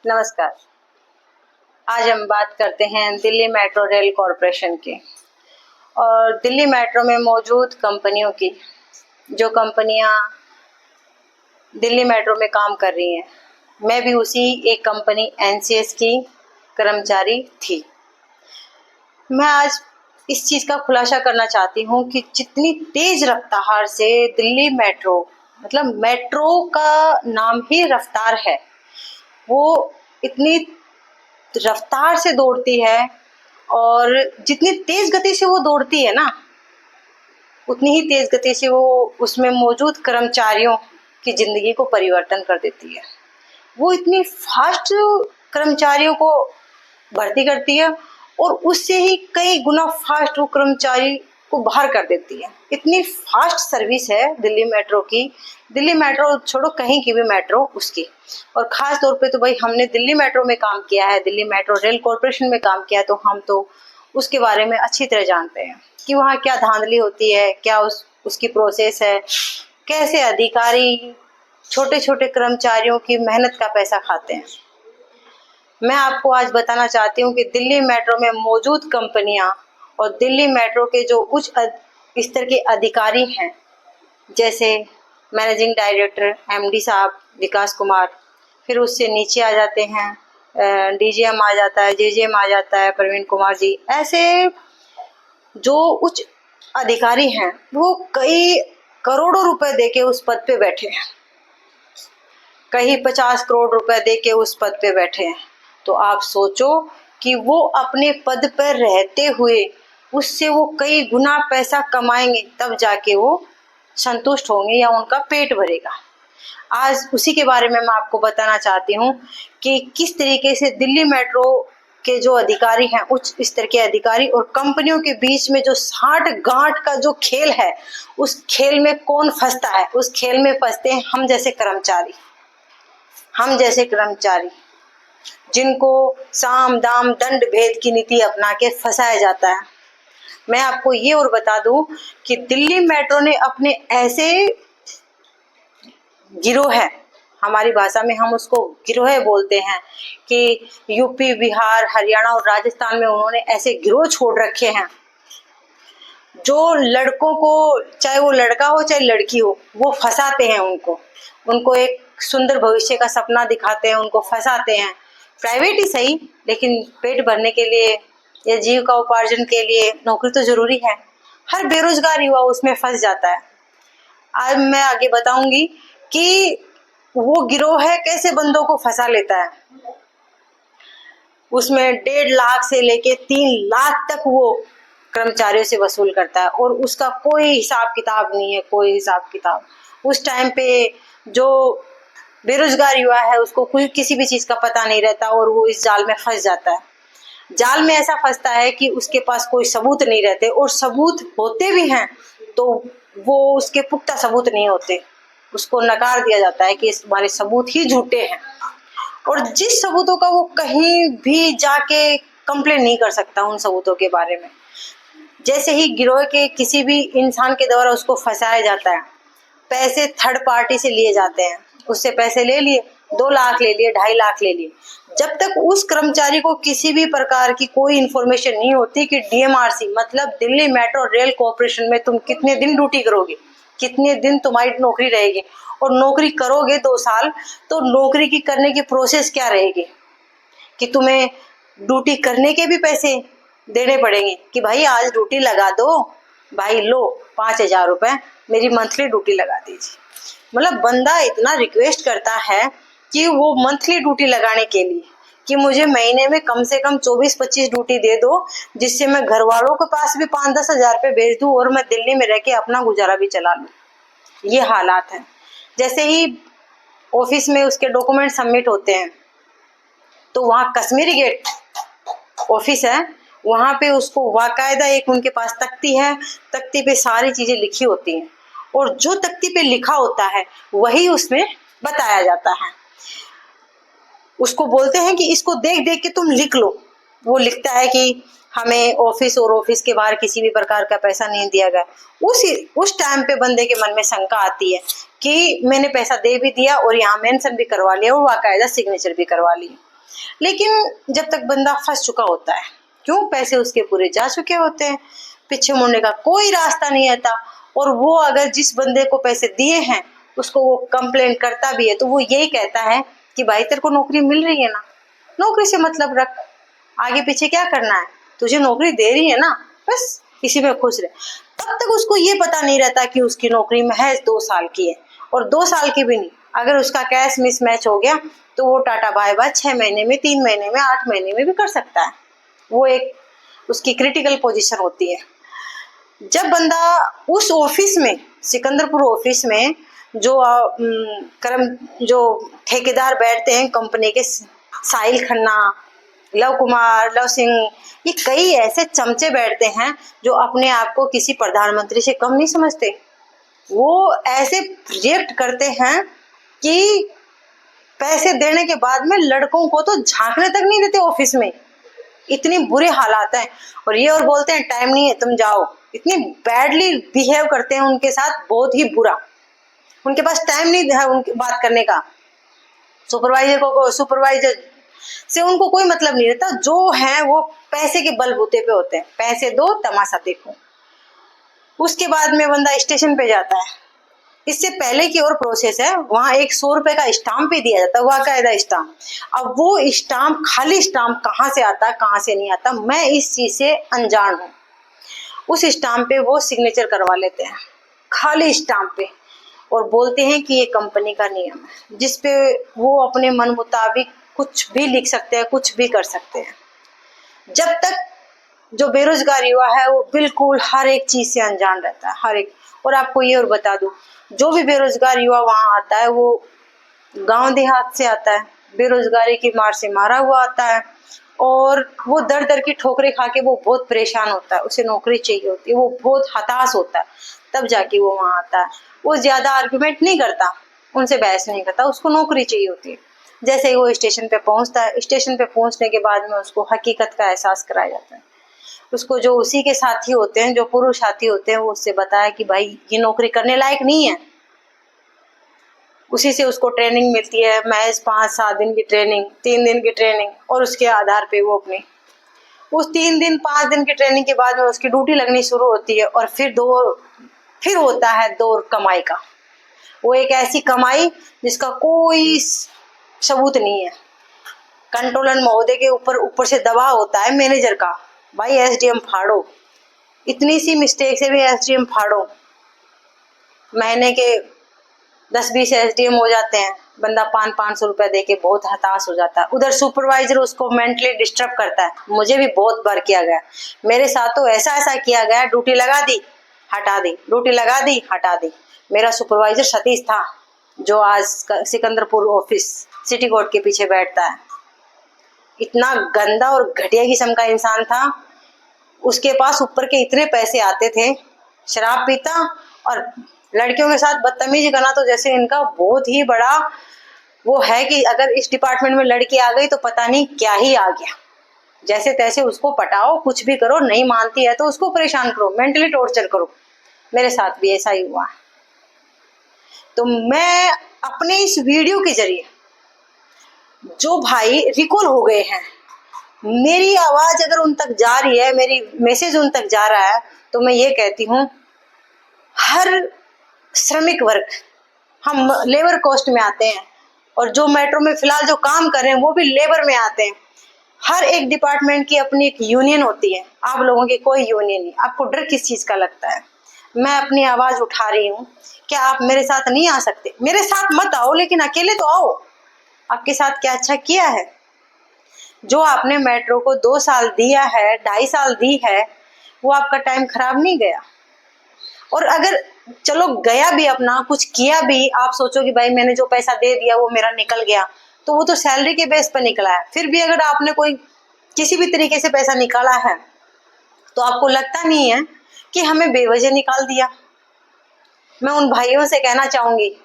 नमस्कार। आज हम बात करते हैं दिल्ली मेट्रो रेल कॉरपोरेशन की और दिल्ली मेट्रो में मौजूद कंपनियों की, जो कंपनियां दिल्ली मेट्रो में काम कर रही हैं। मैं भी उसी एक कंपनी NCS की कर्मचारी थी। मैं आज इस चीज़ का खुलासा करना चाहती हूँ कि जितनी तेज रफ्तार से दिल्ली मेट्रो, मतलब मेट्रो का नाम ही रफ्तार है, वो इतनी रफ्तार से दौड़ती है और जितनी तेज गति से वो दौड़ती है ना, उतनी ही तेज गति से वो उसमें मौजूद कर्मचारियों की जिंदगी को परिवर्तन कर देती है। वो इतनी फास्ट कर्मचारियों को भर्ती करती है और उससे ही कई गुना फास्ट वो कर्मचारी को बाहर कर देती है। इतनी फास्ट सर्विस है दिल्ली मेट्रो की। दिल्ली मेट्रो छोड़ो, कहीं की भी मेट्रो उसकी, और ख़ास तौर पे तो भाई हमने दिल्ली मेट्रो में काम किया है, दिल्ली मेट्रो रेल कॉरपोरेशन में काम किया है, तो हम तो उसके बारे में अच्छी तरह जानते हैं कि वहाँ क्या धांधली होती है, क्या उसकी प्रोसेस है, कैसे अधिकारी छोटे छोटे कर्मचारियों की मेहनत का पैसा खाते हैं। मैं आपको आज बताना चाहती हूँ कि दिल्ली मेट्रो में मौजूद कंपनियां और दिल्ली मेट्रो के जो उच्च स्तर के अधिकारी हैं, जैसे मैनेजिंग डायरेक्टर MD साहब विकास कुमार, फिर उससे नीचे आ जाते हैं DGM आ जाता है, JGM आ जाता है प्रवीण कुमार जी। ऐसे जो उच्च अधिकारी हैं वो कई करोड़ों रुपए देके उस पद पे बैठे हैं, कहीं 50 करोड़ रुपए देके उस पद पे बैठे हैं। तो आप सोचो कि वो अपने पद पर रहते हुए उससे वो कई गुना पैसा कमाएंगे, तब जाके वो संतुष्ट होंगे या उनका पेट भरेगा। आज उसी के बारे में मैं आपको बताना चाहती हूँ कि किस तरीके से दिल्ली मेट्रो के जो अधिकारी हैं, उच्च स्तर के अधिकारी, और कंपनियों के बीच में जो साठ गांठ का जो खेल है, उस खेल में कौन फंसता है। उस खेल में फंसते हैं हम जैसे कर्मचारी, जिनको साम दाम दंड भेद की नीति अपना के फंसाया जाता है। मैं आपको ये और बता दूं कि दिल्ली मेट्रो ने अपने ऐसे गिरोह है, हमारी भाषा में हम उसको गिरोह बोलते हैं, कि यूपी, बिहार, हरियाणा और राजस्थान में उन्होंने ऐसे गिरोह छोड़ रखे हैं जो लड़कों को, चाहे वो लड़का हो चाहे लड़की हो, वो फंसाते हैं। उनको एक सुंदर भविष्य का सपना दिखाते हैं, उनको फंसाते हैं। प्राइवेट ही सही, लेकिन पेट भरने के लिए या जीविका उपार्जन के लिए नौकरी तो जरूरी है। हर बेरोजगार युवा उसमें फंस जाता है। आज मैं आगे बताऊंगी कि वो गिरोह है कैसे बंदों को फंसा लेता है। उसमें 1.5 लाख से लेके 3 लाख तक वो कर्मचारियों से वसूल करता है और उसका कोई हिसाब किताब नहीं है, कोई हिसाब किताब। उस टाइम पे जो बेरोजगार युवा है उसको कोई किसी भी चीज का पता नहीं रहता और वो इस जाल में फंस जाता है। जाल में ऐसा फंसता है कि उसके पास कोई सबूत नहीं रहते, और सबूत होते भी हैं तो वो उसके पुख्ता सबूत नहीं होते। उसको नकार दिया जाता है कि तुम्हारे सबूत ही झूठे हैं, और जिस सबूतों का वो कहीं भी जाके कंप्लेन नहीं कर सकता उन सबूतों के बारे में। जैसे ही गिरोह के किसी भी इंसान के द्वारा उसको फंसाया जाता है, पैसे थर्ड पार्टी से लिए जाते हैं, उससे पैसे ले लिए, 2 लाख ले लिए, 2.5 लाख ले लिए। जब तक उस कर्मचारी को किसी भी प्रकार की कोई इन्फॉर्मेशन नहीं होती कि DMRC मतलब दिल्ली मेट्रो रेल कॉरपोरेशन में तुम कितने दिन ड्यूटी करोगे, कितने दिन तुम्हारी नौकरी रहेगी, और नौकरी करोगे 2 साल तो नौकरी की करने की प्रोसेस क्या रहेगी, कि तुम्हें ड्यूटी करने के भी पैसे देने पड़ेंगे, कि भाई आज ड्यूटी लगा दो, भाई लो 5,000 रुपए मेरी मंथली ड्यूटी लगा दीजिए। मतलब बंदा इतना रिक्वेस्ट करता है कि वो मंथली ड्यूटी लगाने के लिए, कि मुझे महीने में कम से कम 24-25 ड्यूटी दे दो, जिससे मैं घर वालों के पास भी 5-10 हजार रुपये भेज दूं और मैं दिल्ली में रह के अपना गुजारा भी चला लूं। ये हालात हैं। जैसे ही ऑफिस में उसके डॉक्यूमेंट सबमिट होते हैं तो वहाँ कश्मीरी गेट ऑफिस है, वहाँ पे उसको बाकायदा एक उनके पास तख्ती है, तख्ती पे सारी चीजें लिखी होती हैं, और जो तख्ती पे लिखा होता है वही उसमें बताया जाता है। उसको बोलते हैं कि इसको देख देख के तुम लिख लो। वो लिखता है कि हमें ऑफिस और ऑफिस के बाहर किसी भी प्रकार का पैसा नहीं दिया गया। उस टाइम पे बंदे के मन में शंका आती है कि मैंने पैसा दे भी दिया और यहाँ मेंशन भी करवा लिया और बाकायदा सिग्नेचर भी करवा ली। लेकिन जब तक बंदा फंस चुका होता है, क्यों, पैसे उसके पूरे जा चुके होते हैं, पीछे मुड़ने का कोई रास्ता नहीं आता। और वो अगर जिस बंदे को पैसे दिए हैं उसको वो कंप्लेन करता भी है तो वो यही कहता है कि भाई तेरे को नौकरी मिल रही है ना, नौकरी से मतलब रख, आगे पीछे क्या करना है, तुझे नौकरी दे रही है ना, बस इसी में खुश रहे। तब तक उसको ये पता नहीं रहता कि उसकी नौकरी महज 2 साल की है, और 2 साल की भी नहीं, अगर उसका कैश मिसमैच हो गया तो वो टाटा बाय बाय 6 महीने में, 3 महीने में, 8 महीने में भी कर सकता है। वो एक उसकी क्रिटिकल पोजीशन होती है। जब बंदा उस ऑफिस में, सिकंदरपुर ऑफिस में जो ठेकेदार बैठते हैं कंपनी के, साहिल खन्ना, लव कुमार, लव सिंह, ये कई ऐसे चमचे बैठते हैं जो अपने आप को किसी प्रधानमंत्री से कम नहीं समझते। वो ऐसे रिएक्ट करते हैं कि पैसे देने के बाद में लड़कों को तो झांकने तक नहीं देते ऑफिस में, इतनी बुरे हालात हैं। और ये और बोलते हैं टाइम नहीं है तुम जाओ, इतनी बैडली बिहेव करते हैं उनके साथ, बहुत ही बुरा। उनके पास टाइम नहीं है उनकी बात करने का। सुपरवाइजर से उनको कोई मतलब नहीं रहता, जो है वो पैसे के बलबूते पे होते हैं, पैसे दो तमाशा देखो। उसके बाद में बंदा स्टेशन पे जाता है, इससे पहले की और प्रोसेस है, वहां एक 100 रुपए का स्टाम्प भी दिया जाता है, बाकायदा स्टाम्प। अब वो स्टाम्प, खाली स्टाम्प कहाँ से आता है कहाँ से नहीं आता, मैं इस चीज से अनजान हूँ। उस स्टाम्प पे वो सिग्नेचर करवा लेते हैं, खाली स्टाम्प पे, और बोलते हैं कि ये कंपनी का नियम है, जिसपे वो अपने मन मुताबिक कुछ भी लिख सकते हैं, कुछ भी कर सकते हैं। जब तक जो बेरोजगार युवा है वो बिल्कुल हर एक चीज से अनजान रहता है, हर एक। और आपको ये और बता दूं, जो भी बेरोजगार युवा वहां आता है वो गांव देहात से आता है, बेरोजगारी की मार से मारा हुआ आता है, और वो दर दर की ठोकरें खा के वो बहुत परेशान होता है, उसे नौकरी चाहिए होती है, वो बहुत हताश होता है, तब जाके वो वहां आता है। वो ज्यादा आर्गुमेंट नहीं करता, उनसे बहस नहीं करता, उसको नौकरी चाहिए होती है। जैसे ही वो स्टेशन पे पहुंचता है, स्टेशन पे पहुंचने के बाद में उसको हकीकत का एहसास कराया जाता है। उसको जो उसी के साथी होते हैं, जो पुरुष साथी होते हैं, वो उससे बताया कि भाई ये नौकरी करने लायक नहीं है। उसी से उसको ट्रेनिंग मिलती है, महज 5-7 दिन की ट्रेनिंग, 3 दिन की ट्रेनिंग, और उसके आधार पे वो अपने उस 3 दिन 5 दिन की ट्रेनिंग के बाद में उसकी ड्यूटी लगनी शुरू होती है। और फिर होता है दौर कमाई का। वो एक ऐसी कमाई जिसका कोई सबूत नहीं है। कंट्रोलर महोदय के ऊपर से दबाव होता है मैनेजर का, भाई एसडीएम फाड़ो, इतनी सी मिस्टेक से भी एसडीएम फाड़ो। महीने के 10-20 एसडीएम हो जाते हैं, बंदा 500-500 रुपया दे के बहुत हताश हो जाता है। उधर सुपरवाइजर उसको मेंटली डिस्टर्ब करता है, मुझे भी बहुत बार किया गया, मेरे साथ तो ऐसा किया गया, ड्यूटी लगा दी हटा दी, ड्यूटी लगा दी हटा दी। मेरा सुपरवाइजर सतीश था, जो आज सिकंदरपुर ऑफिस सिटी कोर्ट के पीछे बैठता है। इतना गंदा और घटिया किस्म का इंसान था, उसके पास ऊपर के इतने पैसे आते थे, शराब पीता और लड़कियों के साथ बदतमीजी करना, तो जैसे इनका बहुत ही बड़ा वो है कि अगर इस डिपार्टमेंट में लड़की आ गई तो पता नहीं क्या ही आ गया। जैसे तैसे उसको पटाओ, कुछ भी करो, नहीं मानती है तो उसको परेशान करो, मेंटली टॉर्चर करो। मेरे साथ भी ऐसा ही हुआ। तो मैं अपने इस वीडियो के जरिए जो भाई रिकॉल हो गए हैं, मेरी आवाज अगर उन तक जा रही है, मेरी मैसेज उन तक जा रहा है, तो मैं ये कहती हूँ, हर श्रमिक वर्ग, हम लेबर कॉस्ट में आते हैं, और जो मेट्रो में फिलहाल जो काम कर रहे हैं वो भी लेबर में आते हैं। हर एक डिपार्टमेंट की अपनी एक यूनियन होती है, आप लोगों की कोई यूनियन नहीं। आपको डर किस चीज का लगता है? मैं अपनी आवाज उठा रही हूँ, क्या आप मेरे साथ नहीं आ सकते? मेरे साथ मत आओ, लेकिन अकेले तो आओ। आपके साथ क्या अच्छा किया है? जो आपने मेट्रो को 2 साल दिया है, 2.5 साल दी है, वो आपका टाइम खराब नहीं गया? और अगर चलो गया भी, अपना कुछ किया भी, आप सोचो कि भाई मैंने जो पैसा दे दिया वो मेरा निकल गया, तो वो तो सैलरी के बेस पर निकला है। फिर भी अगर आपने कोई किसी भी तरीके से पैसा निकाला है, तो आपको लगता नहीं है कि हमें बेवजह निकाल दिया? मैं उन भाइयों से कहना चाहूंगी,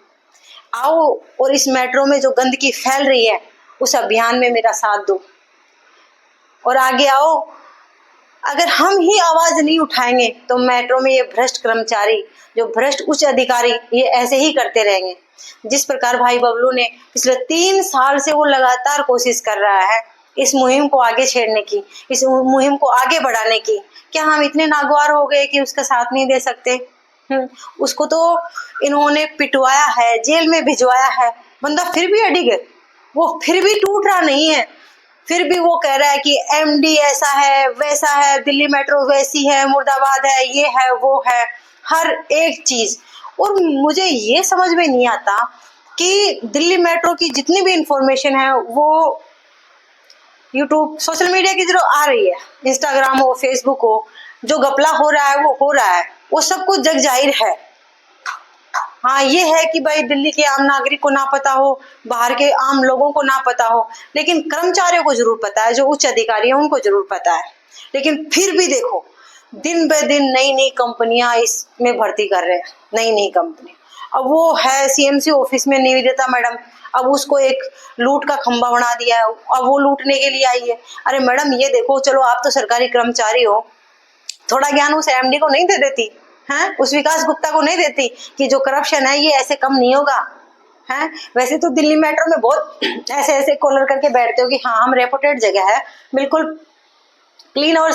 आओ और इस मेट्रो में जो गंदगी फैल रही है उस अभियान में मेरा साथ दो, और आगे आओ। अगर हम ही आवाज नहीं उठाएंगे तो मेट्रो में ये भ्रष्ट कर्मचारी, जो भ्रष्ट उच्च अधिकारी, ये ऐसे ही करते रहेंगे। जिस प्रकार भाई बबलू ने पिछले 3 साल से वो लगातार कोशिश कर रहा है इस मुहिम को आगे छेड़ने की, इस मुहिम को आगे बढ़ाने की, क्या हम इतने नागवार हो गए कि उसका साथ नहीं दे सकते? उसको तो इन्होंने पिटवाया है, जेल में भिजवाया है, बंदा फिर भी अडिग है, वो फिर भी टूट रहा नहीं है, फिर भी वो कह रहा है कि एमडी ऐसा है वैसा है, दिल्ली मेट्रो वैसी है, मुर्दाबाद है, ये है वो है, हर एक चीज। और मुझे ये समझ में नहीं आता कि दिल्ली मेट्रो की जितनी भी इंफॉर्मेशन है वो यूट्यूब सोशल मीडिया की जो आ रही है, इंस्टाग्राम हो, फेसबुक हो, जो घपला हो रहा है वो हो रहा है, वो सब कुछ जग जाहिर है। हाँ, ये है कि भाई दिल्ली के आम नागरिक को ना पता हो, बाहर के आम लोगों को ना पता हो, लेकिन कर्मचारियों को जरूर पता है, जो उच्च अधिकारी हैं उनको जरूर पता है। लेकिन फिर भी देखो, दिन ब दिन नई नई कंपनियां इसमें भर्ती कर रहे हैं, नई नई कंपनी। अब वो है सीएमसी ऑफिस में निवेदिता मैडम, अब उसको एक लूट का खंबा बना दिया है, अब वो लूटने के लिए आई है। अरे मैडम ये देखो, चलो आप तो सरकारी कर्मचारी हो, थोड़ा ज्ञान उस एमडी को नहीं दे देती हैं, उस विकास गुप्ता को नहीं देती कि जो करप्शन है ये ऐसे कम नहीं होगा? हैं, वैसे तो दिल्ली मेट्रो में बहुत ऐसे ऐसे कॉलर करके बैठते हो कि हाँ हम रेपुटेड जगह है, बिल्कुल क्लीन और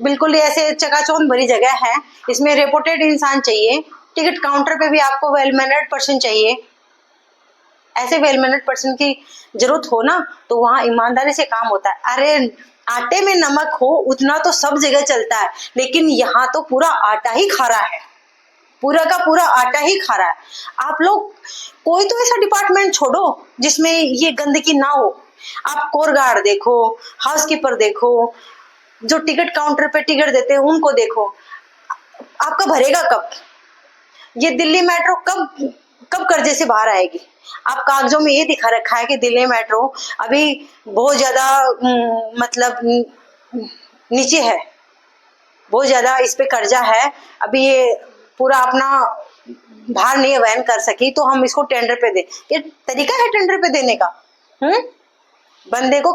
बिल्कुल ऐसे चकाचौंध भरी जगह है, इसमें रेपुटेड इंसान चाहिए, टिकट काउंटर पे भी आपको वेल मैनर्ड पर्सन चाहिए। ऐसे वेल मैनर्ड पर्सन की जरूरत हो ना तो वहां ईमानदारी से काम होता है। अरे आटे में नमक हो उतना तो सब जगह चलता है, लेकिन यहाँ तो पूरा आटा ही खारा है, पूरा का पूरा आटा ही खारा है। आप लोग कोई तो ऐसा डिपार्टमेंट छोड़ो जिसमें ये गंदगी ना हो। आप कोर गार्ड देखो, हाउसकीपर देखो, जो टिकट काउंटर पे टिकट देते हैं उनको देखो, आपका भरेगा कब? ये दिल्ली मेट्रो कब कब कर्जे से बाहर आएगी? आप कागजों में ये दिखा रखा है कि दिल्ली मेट्रो अभी बहुत ज्यादा मतलब नीचे है, बहुत ज्यादा इस पे कर्जा है, अभी ये पूरा अपना भार नहीं वहन कर सकी तो हम इसको टेंडर पे दे। ये तरीका है टेंडर पे देने का? बंदे को